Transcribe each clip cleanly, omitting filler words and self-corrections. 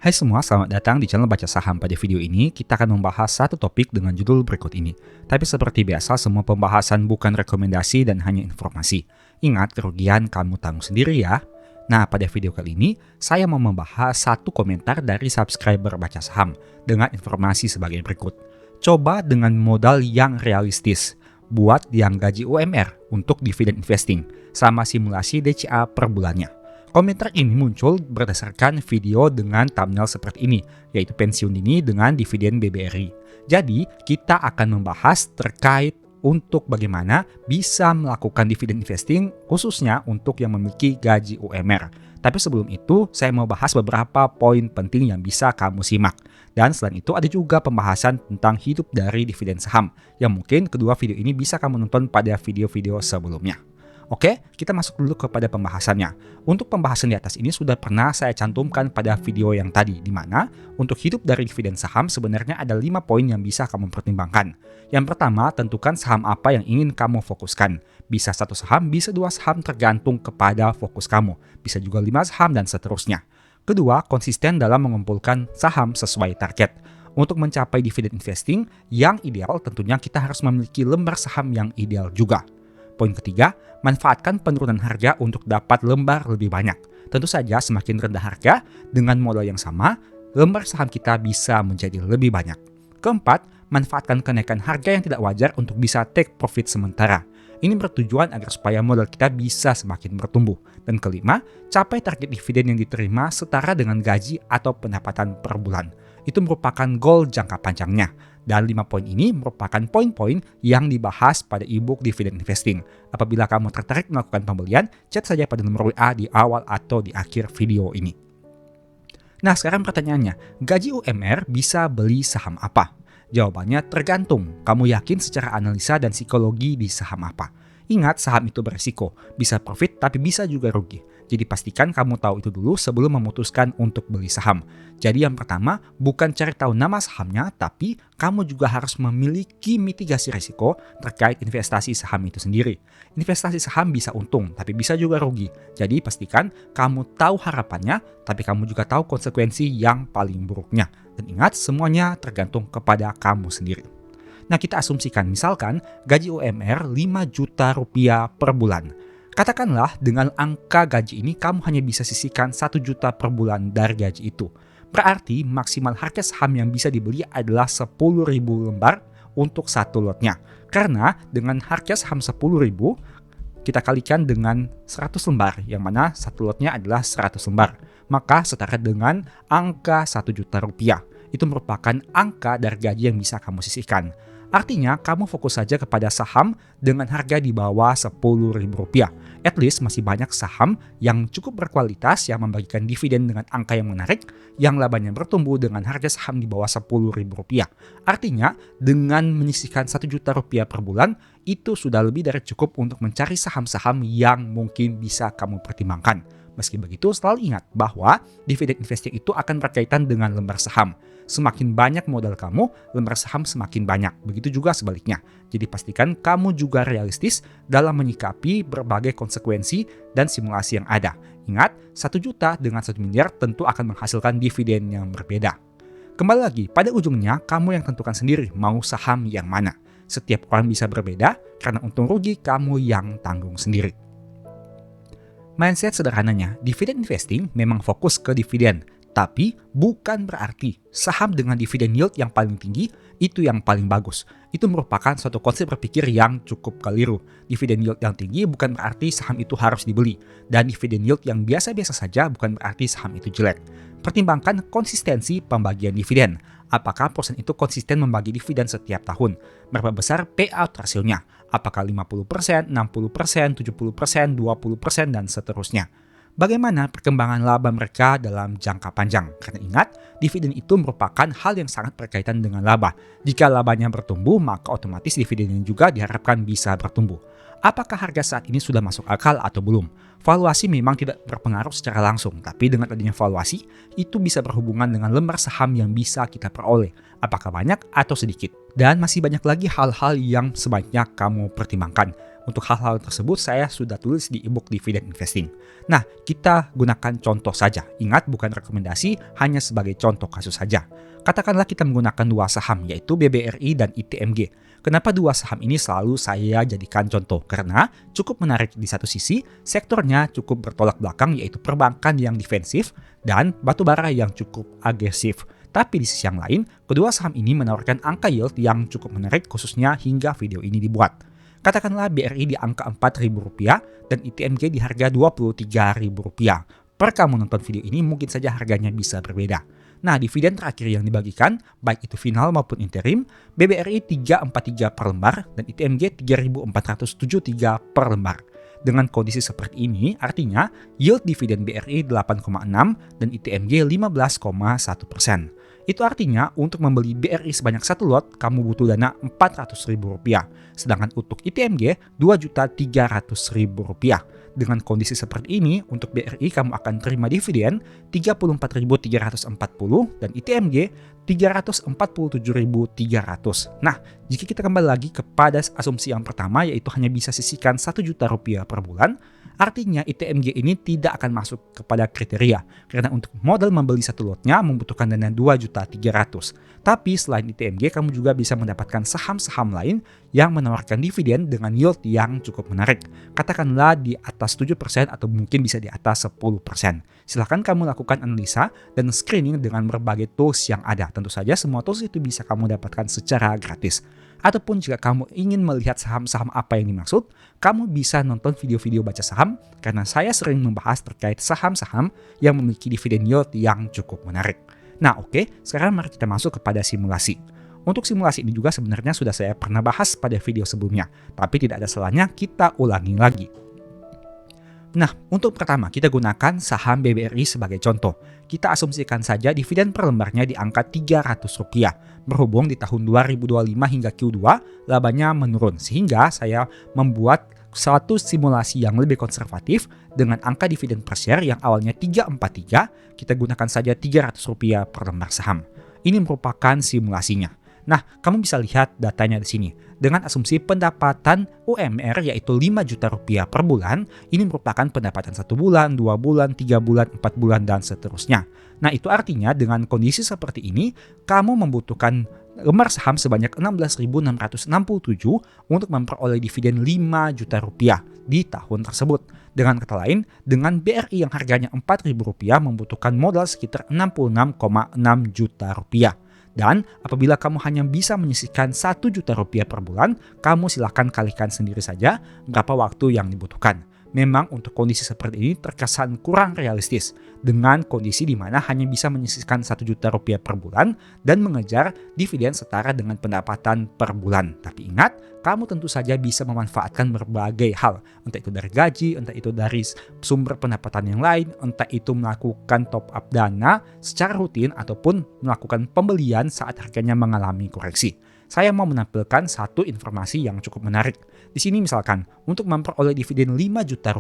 Hai semua, selamat datang di channel Baca Saham. Pada video ini, kita akan membahas satu topik dengan judul berikut ini. Tapi seperti biasa, semua pembahasan bukan rekomendasi dan hanya informasi. Ingat, kerugian kamu tanggung sendiri ya. Nah, pada video kali ini, saya mau membahas satu komentar dari subscriber Baca Saham dengan informasi sebagai berikut. Coba dengan modal yang realistis. Buat yang gaji UMR untuk dividen investing, sama simulasi DCA per bulannya. Komentar ini muncul berdasarkan video dengan thumbnail seperti ini, yaitu pensiun dini dengan dividen BBRI. Jadi, kita akan membahas terkait untuk bagaimana bisa melakukan dividen investing khususnya untuk yang memiliki gaji UMR. Tapi sebelum itu, saya mau bahas beberapa poin penting yang bisa kamu simak. Dan selain itu ada juga pembahasan tentang hidup dari dividen saham, yang mungkin kedua video ini bisa kamu nonton pada video-video sebelumnya. Oke, kita masuk dulu kepada pembahasannya. Untuk pembahasan di atas ini sudah pernah saya cantumkan pada video yang tadi, di mana untuk hidup dari dividen saham sebenarnya ada 5 poin yang bisa kamu pertimbangkan. Yang pertama, tentukan saham apa yang ingin kamu fokuskan. Bisa satu saham, bisa dua saham tergantung kepada fokus kamu. Bisa juga 5 saham dan seterusnya. Kedua, konsisten dalam mengumpulkan saham sesuai target. Untuk mencapai dividen investing yang ideal, tentunya kita harus memiliki lembar saham yang ideal juga. Poin ketiga, manfaatkan penurunan harga untuk dapat lembar lebih banyak. Tentu saja semakin rendah harga, dengan modal yang sama, lembar saham kita bisa menjadi lebih banyak. Keempat, manfaatkan kenaikan harga yang tidak wajar untuk bisa take profit sementara. Ini bertujuan agar supaya modal kita bisa semakin bertumbuh. Dan kelima, capai target dividen yang diterima setara dengan gaji atau pendapatan per bulan. Itu merupakan goal jangka panjangnya. Dan 5 poin ini merupakan poin-poin yang dibahas pada ebook Dividen Investing. Apabila kamu tertarik melakukan pembelian, chat saja pada nomor WA di awal atau di akhir video ini. Nah, sekarang pertanyaannya, gaji UMR bisa beli saham apa? Jawabannya tergantung, kamu yakin secara analisa dan psikologi di saham apa. Ingat, saham itu berisiko, bisa profit tapi bisa juga rugi. Jadi pastikan kamu tahu itu dulu sebelum memutuskan untuk beli saham. Jadi yang pertama, bukan cari tahu nama sahamnya, tapi kamu juga harus memiliki mitigasi risiko terkait investasi saham itu sendiri. Investasi saham bisa untung, tapi bisa juga rugi. Jadi pastikan kamu tahu harapannya, tapi kamu juga tahu konsekuensi yang paling buruknya. Dan ingat, semuanya tergantung kepada kamu sendiri. Nah, kita asumsikan misalkan gaji UMR 5 juta rupiah per bulan. Katakanlah dengan angka gaji ini kamu hanya bisa sisihkan 1 juta per bulan dari gaji itu. Berarti maksimal harga saham yang bisa dibeli adalah 10.000 lembar untuk satu lotnya. Karena dengan harga saham 10.000 kita kalikan dengan 100 lembar, yang mana satu lotnya adalah 100 lembar. Maka setara dengan angka 1 juta rupiah. Itu merupakan angka dari gaji yang bisa kamu sisihkan. Artinya, kamu fokus saja kepada saham dengan harga di bawah Rp10.000. At least masih banyak saham yang cukup berkualitas yang membagikan dividen dengan angka yang menarik, yang labanya bertumbuh dengan harga saham di bawah Rp10.000. Artinya, dengan menyisihkan 1 juta rupiah per bulan, itu sudah lebih dari cukup untuk mencari saham-saham yang mungkin bisa kamu pertimbangkan. Meski begitu, selalu ingat bahwa dividen investing itu akan berkaitan dengan lembar saham. Semakin banyak modal kamu, lembar saham semakin banyak. Begitu juga sebaliknya. Jadi pastikan kamu juga realistis dalam menyikapi berbagai konsekuensi dan simulasi yang ada. Ingat, 1 juta dengan 1 miliar tentu akan menghasilkan dividen yang berbeda. Kembali lagi, pada ujungnya kamu yang tentukan sendiri mau saham yang mana. Setiap orang bisa berbeda, karena untung rugi kamu yang tanggung sendiri. Mindset sederhananya, dividen investing memang fokus ke dividen, tapi bukan berarti saham dengan dividen yield yang paling tinggi itu yang paling bagus. Itu merupakan suatu konsep berpikir yang cukup keliru. Dividen yield yang tinggi bukan berarti saham itu harus dibeli, dan dividen yield yang biasa-biasa saja bukan berarti saham itu jelek. Pertimbangkan konsistensi pembagian dividen. Apakah perusahaan itu konsisten membagi dividen setiap tahun? Berapa besar payout rasionya? Apakah 50%, 60%, 70%, 20%, dan seterusnya? Bagaimana perkembangan laba mereka dalam jangka panjang? Karena ingat, dividen itu merupakan hal yang sangat berkaitan dengan laba. Jika labanya bertumbuh, maka otomatis dividennya juga diharapkan bisa bertumbuh. Apakah harga saat ini sudah masuk akal atau belum? Valuasi memang tidak berpengaruh secara langsung, tapi dengan adanya valuasi, itu bisa berhubungan dengan lembar saham yang bisa kita peroleh, apakah banyak atau sedikit. Dan masih banyak lagi hal-hal yang sebaiknya kamu pertimbangkan. Untuk hal-hal tersebut saya sudah tulis di ebook Dividend Investing. Nah, kita gunakan contoh saja. Ingat, bukan rekomendasi, hanya sebagai contoh kasus saja. Katakanlah kita menggunakan dua saham, yaitu BBRI dan ITMG. Kenapa dua saham ini selalu saya jadikan contoh? Karena cukup menarik di satu sisi, sektornya cukup bertolak belakang, yaitu perbankan yang defensif dan batubara yang cukup agresif. Tapi di sisi yang lain, kedua saham ini menawarkan angka yield yang cukup menarik khususnya hingga video ini dibuat. Katakanlah BRI di angka Rp4.000 dan ITMG di harga Rp23.000. Per kamu nonton video ini mungkin saja harganya bisa berbeda. Nah, dividen terakhir yang dibagikan, baik itu final maupun interim, BBRI 343 per lembar dan ITMG 3.473 per lembar. Dengan kondisi seperti ini, artinya yield dividen BRI 8,6 dan ITMG 15,1%. Itu artinya untuk membeli BRI sebanyak satu lot, kamu butuh dana Rp400.000. Sedangkan untuk ITMG Rp2.300.000. Dengan kondisi seperti ini, untuk BRI kamu akan terima dividen Rp34.340 dan ITMG Rp347.300. Nah, jika kita kembali lagi kepada asumsi yang pertama, yaitu hanya bisa sisihkan Rp1 juta per bulan, artinya ITMG ini tidak akan masuk kepada kriteria. Karena untuk modal membeli satu lotnya membutuhkan dana Rp2.300.000. Tapi selain ITMG, kamu juga bisa mendapatkan saham-saham lain yang menawarkan dividen dengan yield yang cukup menarik. Katakanlah di atas 7% atau mungkin bisa di atas 10%. Silahkan kamu lakukan analisa dan screening dengan berbagai tools yang ada. Tentu saja semua tools itu bisa kamu dapatkan secara gratis. Ataupun jika kamu ingin melihat saham-saham apa yang dimaksud, kamu bisa nonton video-video baca saham karena saya sering membahas terkait saham-saham yang memiliki dividen yield yang cukup menarik. Nah oke, sekarang mari kita masuk kepada simulasi. Untuk simulasi ini juga sebenarnya sudah saya pernah bahas pada video sebelumnya, tapi tidak ada salahnya kita ulangi lagi. Nah, untuk pertama kita gunakan saham BBRI sebagai contoh. Kita asumsikan saja dividen per lembarnya di angka Rp300. Berhubung di tahun 2025 hingga Q2 labanya menurun, sehingga saya membuat satu simulasi yang lebih konservatif dengan angka dividen per share yang awalnya 343, kita gunakan saja Rp300 per lembar saham. Ini merupakan simulasinya. Nah, kamu bisa lihat datanya di sini. Dengan asumsi pendapatan UMR yaitu Rp5 juta per bulan, ini merupakan pendapatan 1 bulan, 2 bulan, 3 bulan, 4 bulan, dan seterusnya. Nah, itu artinya dengan kondisi seperti ini, kamu membutuhkan lembar saham sebanyak 16.667 untuk memperoleh dividen Rp5 juta di tahun tersebut. Dengan kata lain, dengan BRI yang harganya Rp4.000 membutuhkan modal sekitar Rp66,6 juta. Dan apabila kamu hanya bisa menyisihkan Rp1 juta per bulan, kamu silahkan kalikan sendiri saja berapa waktu yang dibutuhkan. Memang untuk kondisi seperti ini terkesan kurang realistis dengan kondisi di mana hanya bisa menyisihkan Rp1 juta per bulan dan mengejar dividen setara dengan pendapatan per bulan. Tapi ingat, kamu tentu saja bisa memanfaatkan berbagai hal, entah itu dari gaji, entah itu dari sumber pendapatan yang lain, entah itu melakukan top up dana secara rutin ataupun melakukan pembelian saat harganya mengalami koreksi. Saya mau menampilkan satu informasi yang cukup menarik. Di sini misalkan, untuk memperoleh dividen Rp5 juta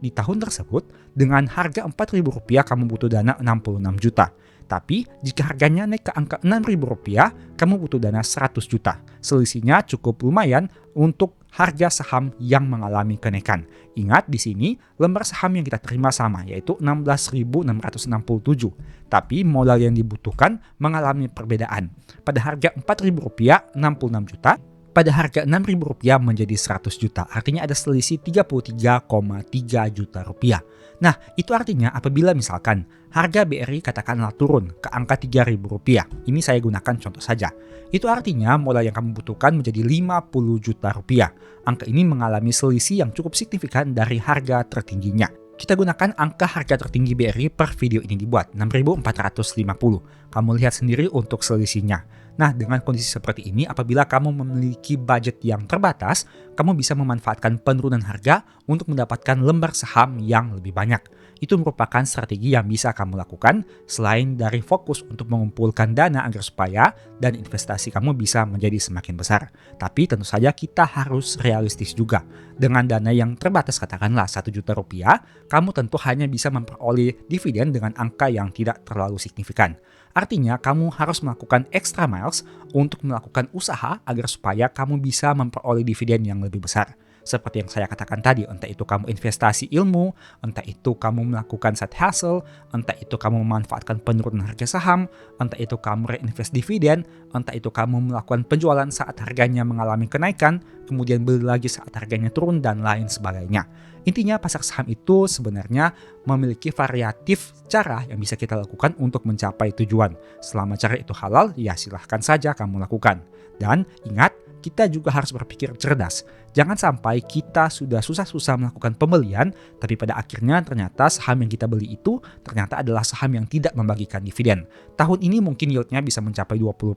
di tahun tersebut, dengan harga Rp4.000 kamu butuh dana Rp66 juta. Tapi jika harganya naik ke angka Rp6.000, kamu butuh dana Rp100 juta. Selisihnya cukup lumayan untuk harga saham yang mengalami kenaikan. Ingat di sini lembar saham yang kita terima sama yaitu 16.667. Tapi modal yang dibutuhkan mengalami perbedaan. Pada harga Rp4.000 66 juta, pada harga Rp6.000 menjadi Rp100 juta. Artinya ada selisih Rp33,3 juta. Nah, itu artinya apabila misalkan harga BRI katakanlah turun ke angka Rp3.000. Ini saya gunakan contoh saja. Itu artinya modal yang kamu butuhkan menjadi Rp50 juta. Angka ini mengalami selisih yang cukup signifikan dari harga tertingginya. Kita gunakan angka harga tertinggi BRI per video ini dibuat, 6.450. Kamu lihat sendiri untuk selisihnya. Nah, dengan kondisi seperti ini, apabila kamu memiliki budget yang terbatas, kamu bisa memanfaatkan penurunan harga untuk mendapatkan lembar saham yang lebih banyak. Itu merupakan strategi yang bisa kamu lakukan selain dari fokus untuk mengumpulkan dana agar supaya dan investasi kamu bisa menjadi semakin besar. Tapi tentu saja kita harus realistis juga. Dengan dana yang terbatas katakanlah Rp1 juta, kamu tentu hanya bisa memperoleh dividen dengan angka yang tidak terlalu signifikan. Artinya kamu harus melakukan extra miles untuk melakukan usaha agar supaya kamu bisa memperoleh dividen yang lebih besar. Seperti yang saya katakan tadi, entah itu kamu investasi ilmu, entah itu kamu melakukan side hustle, entah itu kamu memanfaatkan penurunan harga saham, entah itu kamu reinvest dividen, entah itu kamu melakukan penjualan saat harganya mengalami kenaikan, kemudian beli lagi saat harganya turun, dan lain sebagainya. Intinya pasar saham itu sebenarnya memiliki variatif cara yang bisa kita lakukan untuk mencapai tujuan. Selama cara itu halal, ya silahkan saja kamu lakukan. Dan ingat, kita juga harus berpikir cerdas. Jangan sampai kita sudah susah-susah melakukan pembelian, tapi pada akhirnya ternyata saham yang kita beli itu ternyata adalah saham yang tidak membagikan dividen. Tahun ini mungkin yieldnya bisa mencapai 20%.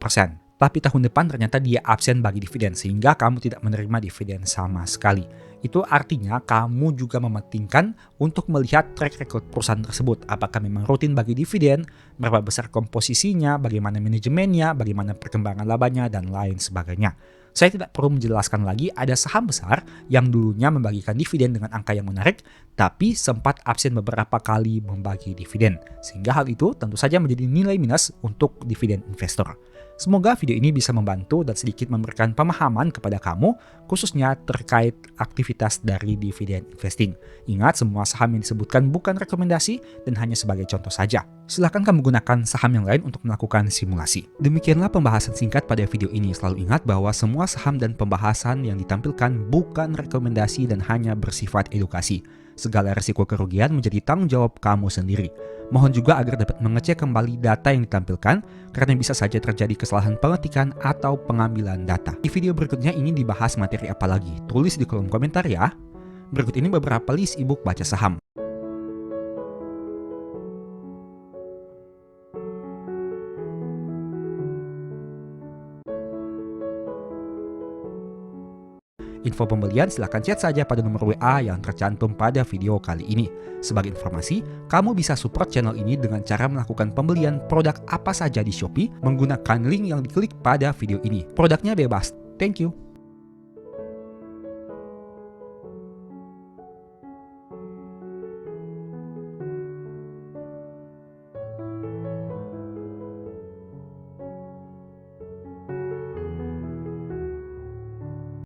Tapi tahun depan ternyata dia absen bagi dividen sehingga kamu tidak menerima dividen sama sekali. Itu artinya kamu juga mementingkan untuk melihat track record perusahaan tersebut. Apakah memang rutin bagi dividen, berapa besar komposisinya, bagaimana manajemennya, bagaimana perkembangan labanya, dan lain sebagainya. Saya tidak perlu menjelaskan lagi, ada saham besar yang dulunya membagikan dividen dengan angka yang menarik, tapi sempat absen beberapa kali membagi dividen. Sehingga hal itu tentu saja menjadi nilai minus untuk dividen investor. Semoga video ini bisa membantu dan sedikit memberikan pemahaman kepada kamu, khususnya terkait aktivitas dari dividen investing. Ingat, semua saham yang disebutkan bukan rekomendasi dan hanya sebagai contoh saja. Silahkan kamu gunakan saham yang lain untuk melakukan simulasi. Demikianlah pembahasan singkat pada video ini. Selalu ingat bahwa semua saham dan pembahasan yang ditampilkan bukan rekomendasi dan hanya bersifat edukasi. Segala risiko kerugian menjadi tanggung jawab kamu sendiri. Mohon juga agar dapat mengecek kembali data yang ditampilkan karena bisa saja terjadi kesalahan pengetikan atau pengambilan data. Di video berikutnya ingin dibahas materi apa lagi? Tulis di kolom komentar ya. Berikut ini beberapa list ebook baca saham. Info pembelian silahkan chat saja pada nomor WA yang tercantum pada video kali ini. Sebagai informasi, kamu bisa support channel ini dengan cara melakukan pembelian produk apa saja di Shopee menggunakan link yang diklik pada video ini. Produknya bebas. Thank you.